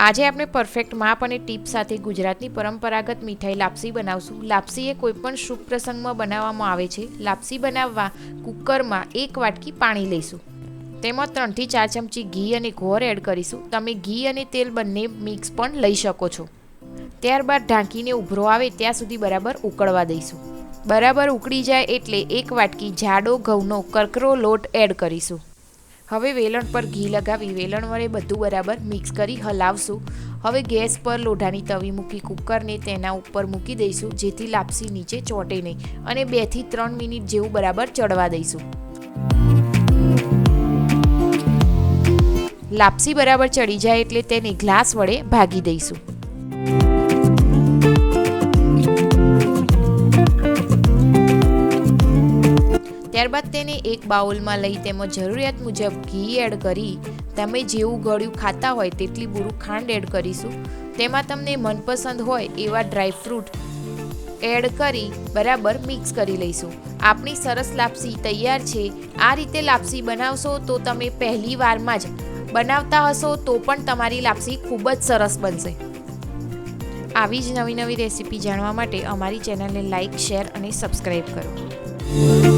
આજે આપણે પરફેક્ટ માપ અને ટીપ સાથે ગુજરાતની પરંપરાગત મીઠાઈ લાપસી બનાવશું। લાપસી એ કોઈપણ શુભ પ્રસંગમાં બનાવવામાં આવે છે। લાપસી બનાવવા કુકરમાં 1 વાટકી પાણી લઈશું। તેમાં 3 થી 4 ચમચી ઘી અને ગોળ એડ કરીશું। તમે ઘી અને તેલ બંને મિક્સ પણ લઈ શકો છો। ત્યારબાદ ઢાંકીને ઉભરો આવે ત્યાં સુધી બરાબર ઉકળવા દઈશું। બરાબર ઉકળી જાય એટલે 1 વાટકી જાડો ઘઉંનો કરકરો લોટ એડ કરીશું। હવે વેલણ પર ઘી લગાવી વેલણ વડે બધું બરાબર મિક્સ કરી હલાવશું। હવે ગેસ પર લોઢાની તવી મૂકી કુકરને તેના ઉપર મૂકી દઈશું, જેથી લાપસી નીચે ચોંટે નહીં, અને 2 થી 3 મિનિટ જેવું બરાબર ચડવા દઈશું। લાપસી બરાબર ચડી જાય એટલે તેને ગ્લાસ વડે ભાગી દઈશું। ત્યારબાદ તેને એક બાઉલમાં લઈ તેમાં જરૂરિયાત મુજબ ઘી એડ કરી તમે જેવું ગળ્યું ખાતા હોય તેટલી બૂરું ખાંડ એડ કરીશું। તેમાં તમને મનપસંદ હોય એવા ડ્રાયફ્રૂટ એડ કરી બરાબર મિક્સ કરી લઈશું। આપણી સરસ લાપસી તૈયાર છે। આ રીતે લાપસી બનાવશો તો તમે પહેલી વારમાં જ બનાવતા હશો તો પણ તમારી લાપસી ખૂબ જ સરસ બનશે। આવી જ નવી રેસીપી જાણવા માટે અમારી ચેનલને લાઇક, શેર અને સબસ્ક્રાઈબ કરો।